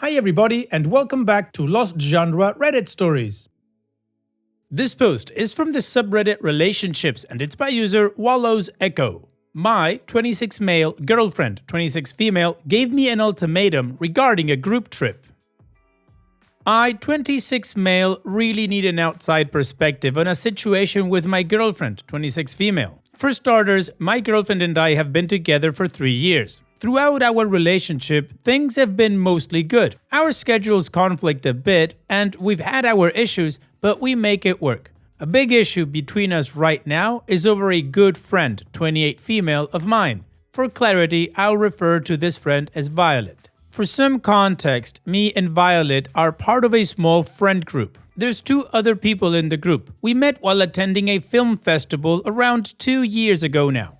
Hi everybody and welcome back to Lost Genre Reddit Stories. This post is from the subreddit Relationships and it's by user Wallows Echo. My 26 male girlfriend, 26 female, gave me an ultimatum regarding a group trip. I, 26 male, really need an outside perspective on a situation with my girlfriend, 26 female. For starters, my girlfriend and I have been together for 3 years. Throughout our relationship, things have been mostly good. Our schedules conflict a bit, and we've had our issues, but we make it work. A big issue between us right now is over a good friend, 28 female, of mine. For clarity, I'll refer to this friend as Violet. For some context, me and Violet are part of a small friend group. There's 2 other people in the group. We met while attending a film festival around 2 years ago now.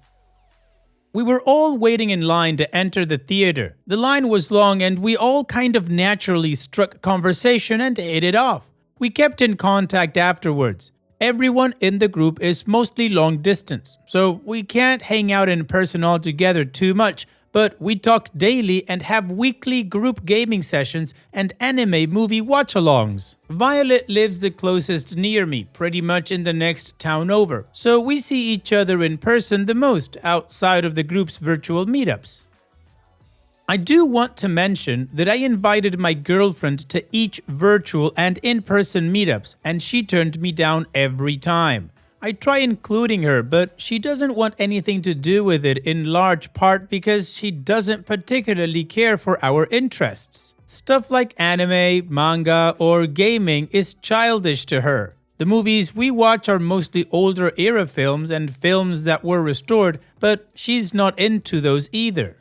We were all waiting in line to enter the theater. The line was long and we all kind of naturally struck conversation and hit it off. We kept in contact afterwards. Everyone in the group is mostly long distance, so we can't hang out in person all together too much, but we talk daily and have weekly group gaming sessions and anime movie watch-alongs. Violet lives the closest near me, pretty much in the next town over, so we see each other in person the most outside of the group's virtual meetups. I do want to mention that I invited my girlfriend to each virtual and in-person meetups, and she turned me down every time. I try including her, but she doesn't want anything to do with it in large part because she doesn't particularly care for our interests. Stuff like anime, manga, or gaming is childish to her. The movies we watch are mostly older era films and films that were restored, but she's not into those either.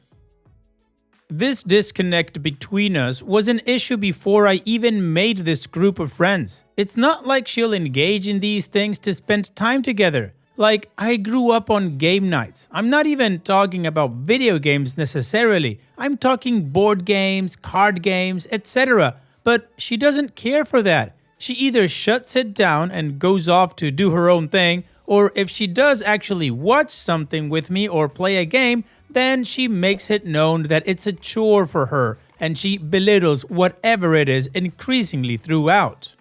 This disconnect between us was an issue before I even made this group of friends. It's not like she'll engage in these things to spend time together. Like, I grew up on game nights. I'm not even talking about video games necessarily. I'm talking board games, card games, etc. But she doesn't care for that. She either shuts it down and goes off to do her own thing, or if she does actually watch something with me or play a game, then she makes it known that it's a chore for her and she belittles whatever it is increasingly throughout.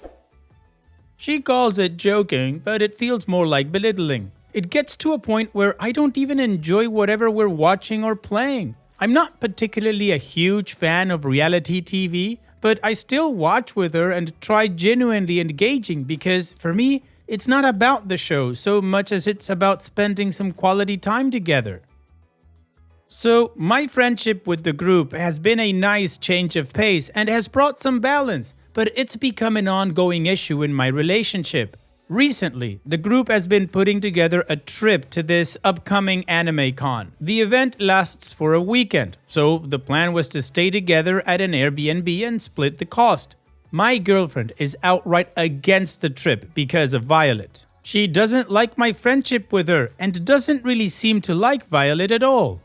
She calls it joking, but it feels more like belittling. It gets to a point where I don't even enjoy whatever we're watching or playing. I'm not particularly a huge fan of reality TV, but I still watch with her and try genuinely engaging because for me, it's not about the show so much as it's about spending some quality time together. So, my friendship with the group has been a nice change of pace and has brought some balance, but it's become an ongoing issue in my relationship. Recently, the group has been putting together a trip to this upcoming anime con. The event lasts for a weekend, so the plan was to stay together at an Airbnb and split the cost. My girlfriend is outright against the trip because of Violet. She doesn't like my friendship with her and doesn't really seem to like Violet at all.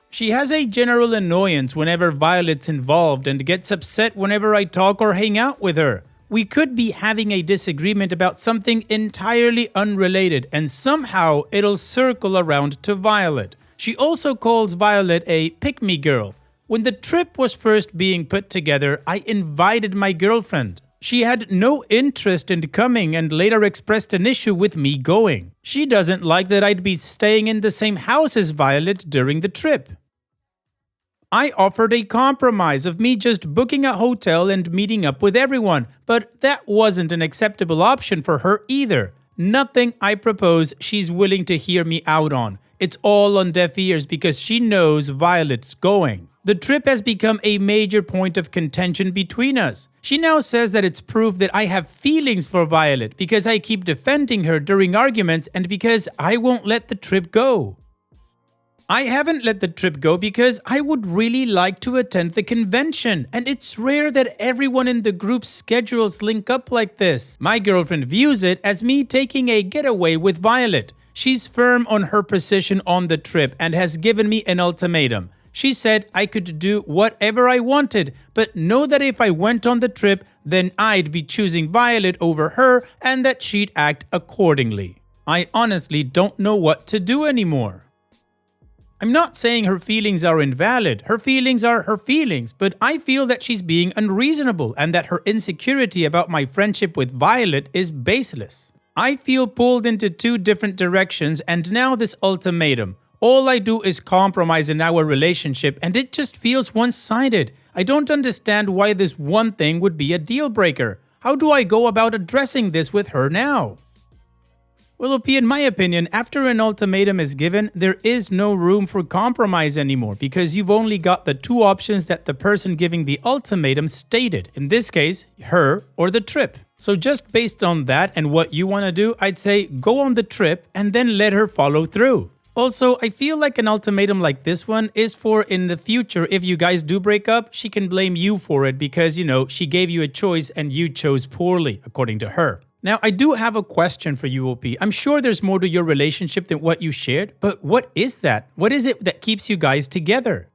She has a general annoyance whenever Violet's involved and gets upset whenever I talk or hang out with her. We could be having a disagreement about something entirely unrelated and somehow it'll circle around to Violet. She also calls Violet a pick-me girl. When the trip was first being put together, I invited my girlfriend. She had no interest in coming and later expressed an issue with me going. She doesn't like that I'd be staying in the same house as Violet during the trip. I offered a compromise of me just booking a hotel and meeting up with everyone, but that wasn't an acceptable option for her either. Nothing I propose she's willing to hear me out on. It's all on deaf ears because she knows Violet's going. The trip has become a major point of contention between us. She now says that it's proof that I have feelings for Violet because I keep defending her during arguments and because I won't let the trip go. I haven't let the trip go because I would really like to attend the convention, and it's rare that everyone in the group's schedules link up like this. My girlfriend views it as me taking a getaway with Violet. She's firm on her position on the trip and has given me an ultimatum. She said I could do whatever I wanted, but know that if I went on the trip, then I'd be choosing Violet over her and that she'd act accordingly. I honestly don't know what to do anymore. I'm not saying her feelings are invalid. Her feelings are her feelings, but I feel that she's being unreasonable and that her insecurity about my friendship with Violet is baseless. I feel pulled into two different directions, and now this ultimatum. All I do is compromise in our relationship and it just feels one-sided. I don't understand why this one thing would be a deal breaker. How do I go about addressing this with her now? Well, OP, in my opinion, after an ultimatum is given, there is no room for compromise anymore because you've only got the two options that the person giving the ultimatum stated. In this case, her or the trip. So just based on that and what you want to do, I'd say go on the trip and then let her follow through. Also, I feel like an ultimatum like this one is for in the future if you guys do break up, she can blame you for it because, she gave you a choice and you chose poorly, according to her. Now, I do have a question for you, OP. I'm sure there's more to your relationship than what you shared, but what is that? What is it that keeps you guys together?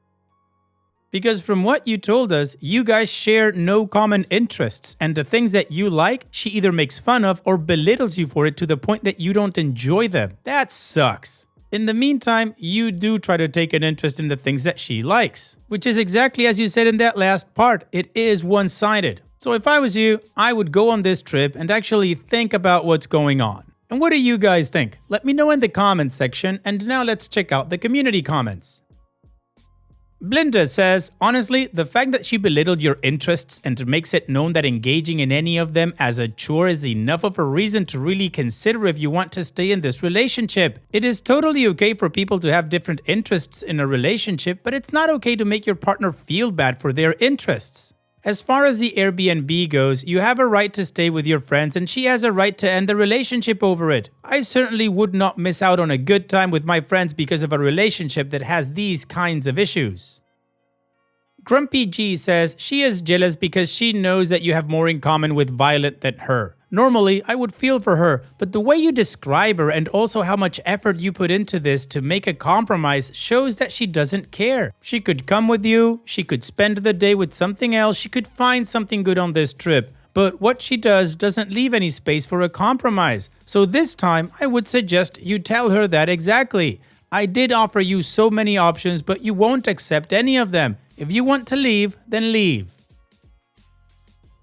Because from what you told us, you guys share no common interests, and the things that you like, she either makes fun of or belittles you for it to the point that you don't enjoy them. That sucks. In the meantime, you do try to take an interest in the things that she likes, which is exactly as you said in that last part. It is one-sided. So if I was you, I would go on this trip and actually think about what's going on. And what do you guys think? Let me know in the comments section, and now let's check out the community comments. Blinda says, honestly, the fact that she belittled your interests and makes it known that engaging in any of them as a chore is enough of a reason to really consider if you want to stay in this relationship. It is totally okay for people to have different interests in a relationship, but it's not okay to make your partner feel bad for their interests. As far as the Airbnb goes, you have a right to stay with your friends and she has a right to end the relationship over it. I certainly would not miss out on a good time with my friends because of a relationship that has these kinds of issues. Grumpy G says she is jealous because she knows that you have more in common with Violet than her. Normally, I would feel for her, but the way you describe her and also how much effort you put into this to make a compromise shows that she doesn't care. She could come with you, she could spend the day with something else, she could find something good on this trip. But what she does doesn't leave any space for a compromise. So this time, I would suggest you tell her that exactly. I did offer you so many options, but you won't accept any of them. If you want to leave, then leave.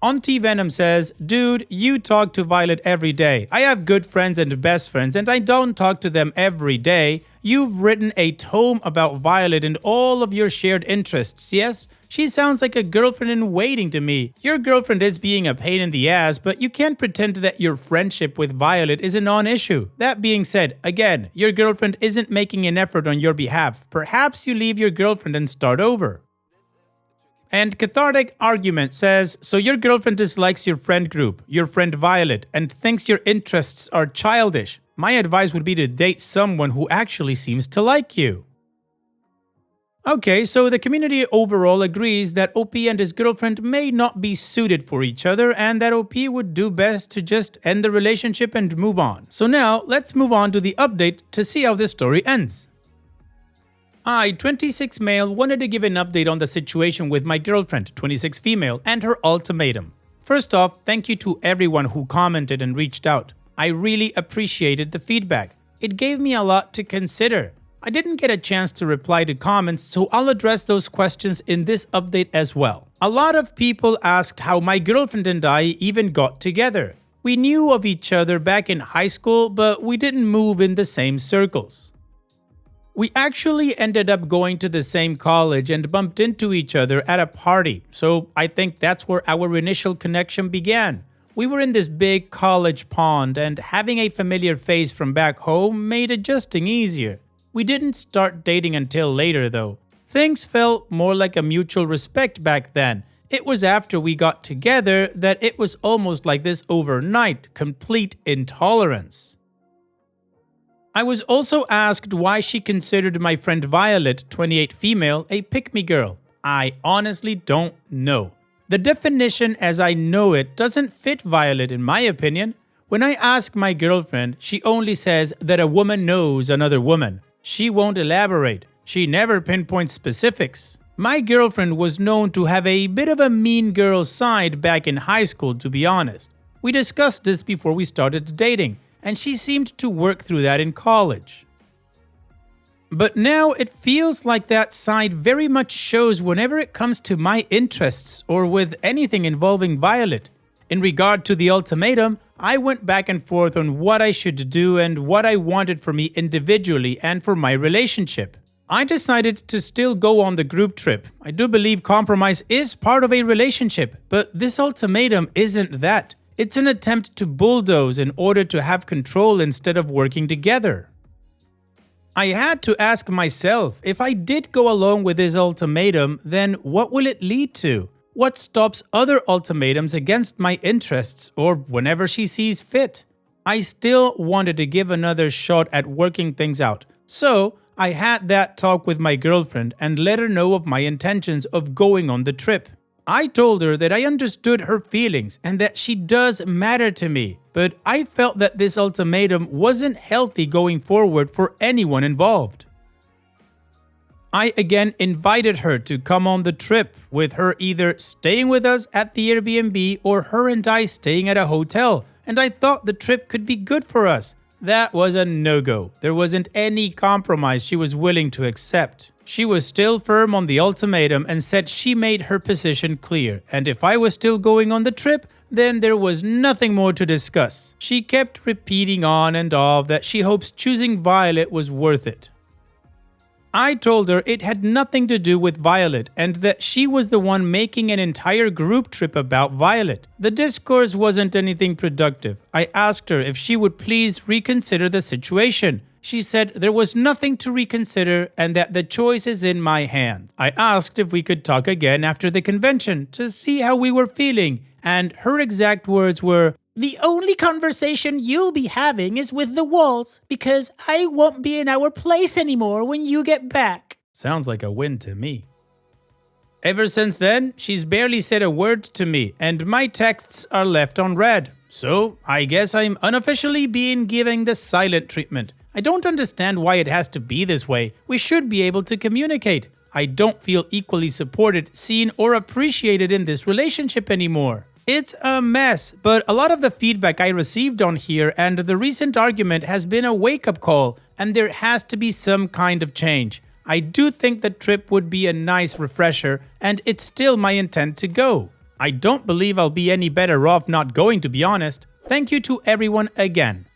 Auntie Venom says, dude, you talk to Violet every day. I have good friends and best friends and I don't talk to them every day. You've written a tome about Violet and all of your shared interests, yes? She sounds like a girlfriend in waiting to me. Your girlfriend is being a pain in the ass, but you can't pretend that your friendship with Violet is a non-issue. That being said, again, your girlfriend isn't making an effort on your behalf. Perhaps you leave your girlfriend and start over. And Cathartic Argument says, so your girlfriend dislikes your friend group, your friend Violet, and thinks your interests are childish. My advice would be to date someone who actually seems to like you. Okay, so the community overall agrees that OP and his girlfriend may not be suited for each other and that OP would do best to just end the relationship and move on. So now, let's move on to the update to see how this story ends. I, 26 male, wanted to give an update on the situation with my girlfriend, 26 female, and her ultimatum. First off, thank you to everyone who commented and reached out. I really appreciated the feedback. It gave me a lot to consider. I didn't get a chance to reply to comments, so I'll address those questions in this update as well. A lot of people asked how my girlfriend and I even got together. We knew of each other back in high school, but we didn't move in the same circles. We actually ended up going to the same college and bumped into each other at a party, so I think that's where our initial connection began. We were in this big college pond and having a familiar face from back home made adjusting easier. We didn't start dating until later though. Things felt more like a mutual respect back then. It was after we got together that it was almost like this overnight, complete intolerance. I was also asked why she considered my friend Violet, 28 female, a pick-me girl. I honestly don't know. The definition as I know it doesn't fit Violet in my opinion. When I ask my girlfriend, she only says that a woman knows another woman. She won't elaborate. She never pinpoints specifics. My girlfriend was known to have a bit of a mean girl side back in high school, to be honest. We discussed this before we started dating, and she seemed to work through that in college. But now it feels like that side very much shows whenever it comes to my interests or with anything involving Violet. In regard to the ultimatum, I went back and forth on what I should do and what I wanted for me individually and for my relationship. I decided to still go on the group trip. I do believe compromise is part of a relationship, but this ultimatum isn't that. It's an attempt to bulldoze in order to have control instead of working together. I had to ask myself, if I did go along with this ultimatum, then what will it lead to? What stops other ultimatums against my interests or whenever she sees fit? I still wanted to give another shot at working things out, so I had that talk with my girlfriend and let her know of my intentions of going on the trip. I told her that I understood her feelings and that she does matter to me, but I felt that this ultimatum wasn't healthy going forward for anyone involved. I again invited her to come on the trip, with her either staying with us at the Airbnb or her and I staying at a hotel, and I thought the trip could be good for us. That was a no-go. There wasn't any compromise she was willing to accept. She was still firm on the ultimatum and said she made her position clear, and if I was still going on the trip, then there was nothing more to discuss. She kept repeating on and off that she hopes choosing Violet was worth it. I told her it had nothing to do with Violet and that she was the one making an entire group trip about Violet. The discourse wasn't anything productive. I asked her if she would please reconsider the situation. She said there was nothing to reconsider and that the choice is in my hands. I asked if we could talk again after the convention to see how we were feeling, and her exact words were, "The only conversation you'll be having is with the walls, because I won't be in our place anymore when you get back." Sounds like a win to me. Ever since then, she's barely said a word to me, and my texts are left unread. So, I guess I'm unofficially being given the silent treatment. I don't understand why it has to be this way. We should be able to communicate. I don't feel equally supported, seen, or appreciated in this relationship anymore. It's a mess, but a lot of the feedback I received on here and the recent argument has been a wake-up call, and there has to be some kind of change. I do think the trip would be a nice refresher, and it's still my intent to go. I don't believe I'll be any better off not going, to be honest. Thank you to everyone again.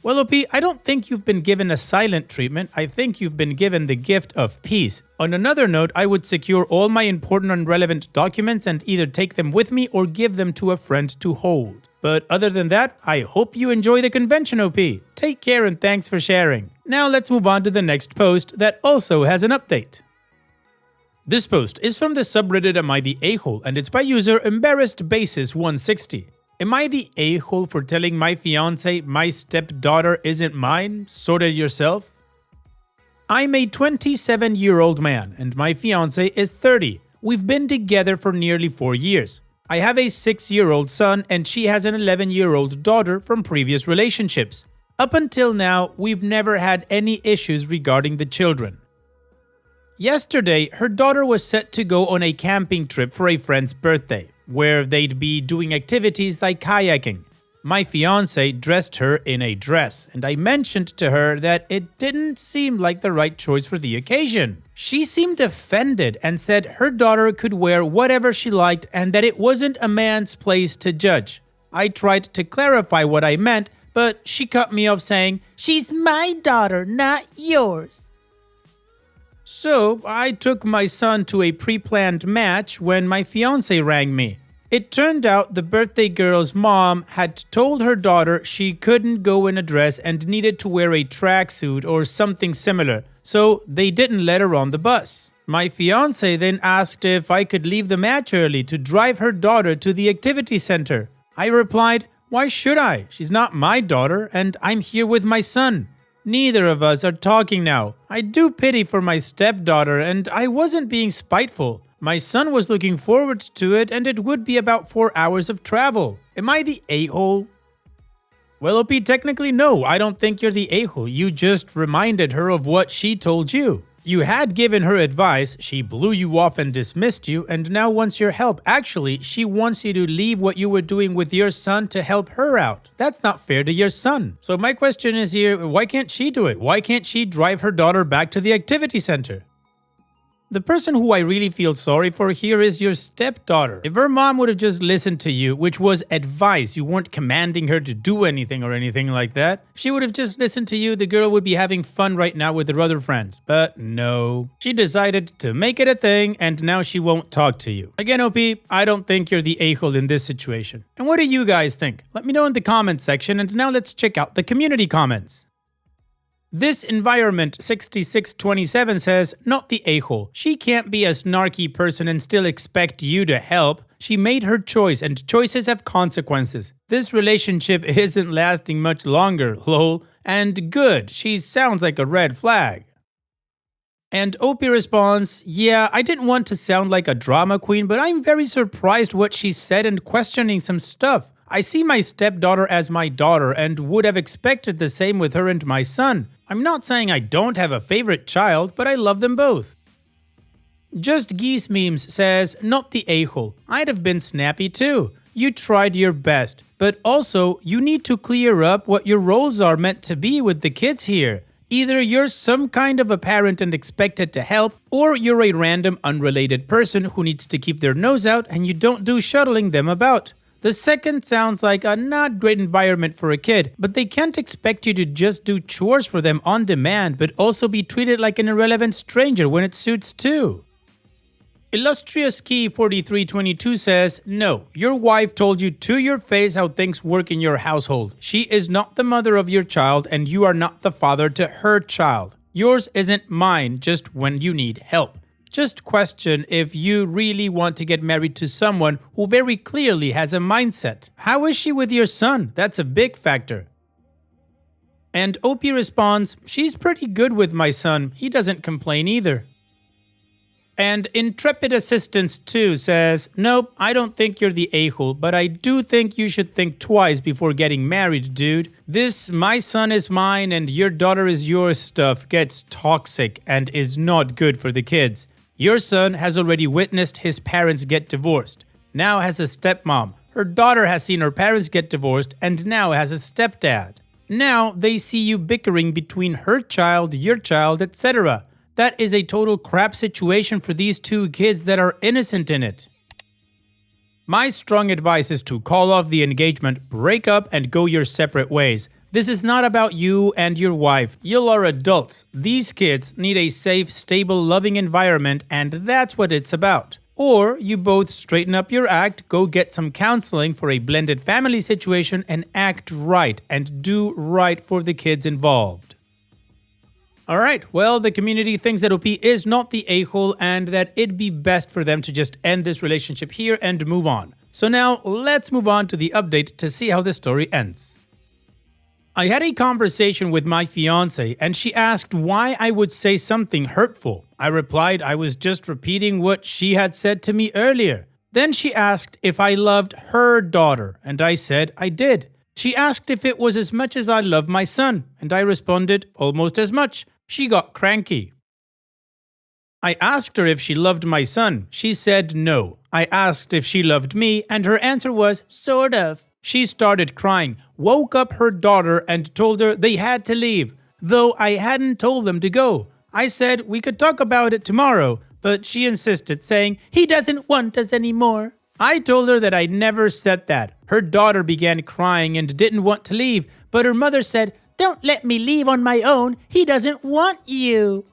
Well, OP, I don't think you've been given a silent treatment. I think you've been given the gift of peace. On another note, I would secure all my important and relevant documents and either take them with me or give them to a friend to hold. But other than that, I hope you enjoy the convention, OP. Take care and thanks for sharing. Now let's move on to the next post that also has an update. This post is from the subreddit Am I the A-hole, and it's by user EmbarrassedBasis160. Am I the a-hole for telling my fiance my stepdaughter isn't mine? Sort it yourself. I'm a 27-year-old man and my fiance is 30. We've been together for nearly 4 years. I have a 6-year-old son and she has an 11-year-old daughter from previous relationships. Up until now, we've never had any issues regarding the children. Yesterday, her daughter was set to go on a camping trip for a friend's birthday, where they'd be doing activities like kayaking. My fiance dressed her in a dress, and I mentioned to her that it didn't seem like the right choice for the occasion. She seemed offended and said her daughter could wear whatever she liked and that it wasn't a man's place to judge. I tried to clarify what I meant, but she cut me off saying, "She's my daughter, not yours." So, I took my son to a pre-planned match when my fiance rang me. It turned out the birthday girl's mom had told her daughter she couldn't go in a dress and needed to wear a tracksuit or something similar, so they didn't let her on the bus. My fiance then asked if I could leave the match early to drive her daughter to the activity center. I replied, "Why should I? She's not my daughter and I'm here with my son. Neither of us are talking now. I do pity for my stepdaughter and I wasn't being spiteful. My son was looking forward to it and it would be about 4 hours of travel. Am I the a-hole?" Well, OP, technically no, I don't think you're the a-hole. You just reminded her of what she told you. You had given her advice, she blew you off and dismissed you, and now wants your help. Actually, she wants you to leave what you were doing with your son to help her out. That's not fair to your son. So my question is here, why can't she do it? Why can't she drive her daughter back to the activity center? The person who I really feel sorry for here is your stepdaughter. If her mom would have just listened to you, which was advice, you weren't commanding her to do anything or anything like that. If she would have just listened to you, the girl would be having fun right now with her other friends. But no, she decided to make it a thing and now she won't talk to you. Again, OP, I don't think you're the a-hole in this situation. And what do you guys think? Let me know in the comments section, and now let's check out the community comments. This environment 6627 says, not the a-hole. She can't be a snarky person and still expect you to help. She made her choice and choices have consequences. This relationship isn't lasting much longer, lol. And good, she sounds like a red flag. And OP responds, yeah, I didn't want to sound like a drama queen, but I'm very surprised what she said and questioning some stuff. I see my stepdaughter as my daughter and would have expected the same with her and my son. I'm not saying I don't have a favorite child, but I love them both. Just Geese Memes says, not the a-hole. I'd have been snappy too. You tried your best, but also you need to clear up what your roles are meant to be with the kids here. Either you're some kind of a parent and expected to help, or you're a random unrelated person who needs to keep their nose out and you don't do shuttling them about. The second sounds like a not great environment for a kid, but they can't expect you to just do chores for them on demand, but also be treated like an irrelevant stranger when it suits too. Illustrious Key 4322 says, no, your wife told you to your face how things work in your household. She is not the mother of your child and you are not the father to her child. Yours isn't mine just when you need help. Just question if you really want to get married to someone who very clearly has a mindset. How is she with your son? That's a big factor. And OP responds, she's pretty good with my son. He doesn't complain either. And Intrepid Assistance 2 says, nope, I don't think you're the a-hole, but I do think you should think twice before getting married, dude. This my son is mine and your daughter is yours stuff gets toxic and is not good for the kids. Your son has already witnessed his parents get divorced, now has a stepmom. Her daughter has seen her parents get divorced and now has a stepdad. Now they see you bickering between her child, your child, etc. That is a total crap situation for these two kids that are innocent in it. My strong advice is to call off the engagement, break up, and go your separate ways. This is not about you and your wife. You are adults. These kids need a safe, stable, loving environment, and that's what it's about. Or you both straighten up your act, go get some counseling for a blended family situation, and act right and do right for the kids involved. Alright, well, the community thinks that OP is not the a-hole and that it'd be best for them to just end this relationship here and move on. So now, let's move on to the update to see how the story ends. I had a conversation with my fiance and she asked why I would say something hurtful. I replied I was just repeating what she had said to me earlier. Then she asked if I loved her daughter and I said I did. She asked if it was as much as I love my son and I responded almost as much. She got cranky. I asked her if she loved my son. She said no. I asked if she loved me and her answer was sort of. She started crying, woke up her daughter and told her they had to leave, though I hadn't told them to go. I said we could talk about it tomorrow, but she insisted, saying he doesn't want us anymore. I told her that I never said that. Her daughter began crying and didn't want to leave, but her mother said, don't let me leave on my own. He doesn't want you.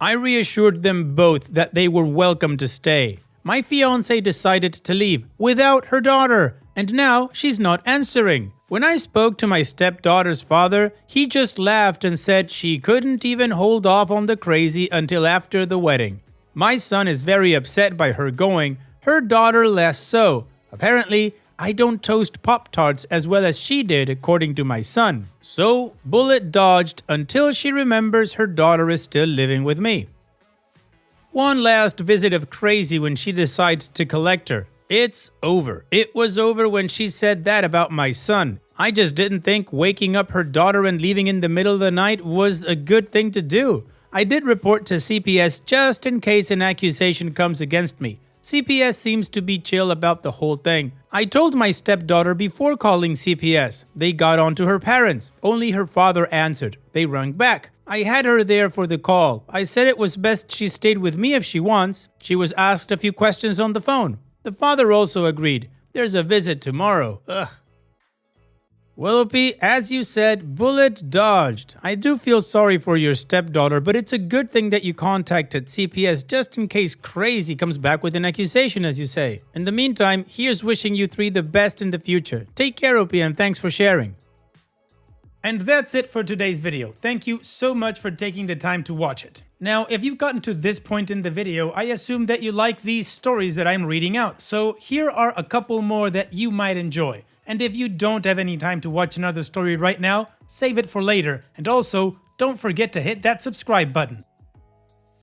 I reassured them both that they were welcome to stay. My fiancé decided to leave without her daughter, and now she's not answering. When I spoke to my stepdaughter's father, he just laughed and said she couldn't even hold off on the crazy until after the wedding. My son is very upset by her going, her daughter less so. Apparently, I don't toast Pop-Tarts as well as she did, according to my son. So, bullet dodged until she remembers her daughter is still living with me. One last visit of crazy when she decides to collect her. It's over. It was over when she said that about my son. I just didn't think waking up her daughter and leaving in the middle of the night was a good thing to do. I did report to CPS just in case an accusation comes against me. CPS seems to be chill about the whole thing. I told my stepdaughter before calling CPS. They got on to her parents. Only her father answered. They rang back. I had her there for the call. I said it was best she stayed with me if she wants. She was asked a few questions on the phone. The father also agreed. There's a visit tomorrow. Ugh. Willoughby, as you said, bullet dodged. I do feel sorry for your stepdaughter, but it's a good thing that you contacted CPS just in case crazy comes back with an accusation, as you say. In the meantime, here's wishing you three the best in the future. Take care, Opie, and thanks for sharing. And that's it for today's video. Thank you so much for taking the time to watch it. Now, if you've gotten to this point in the video, I assume that you like these stories that I'm reading out. So here are a couple more that you might enjoy. And if you don't have any time to watch another story right now, save it for later. And also, don't forget to hit that subscribe button.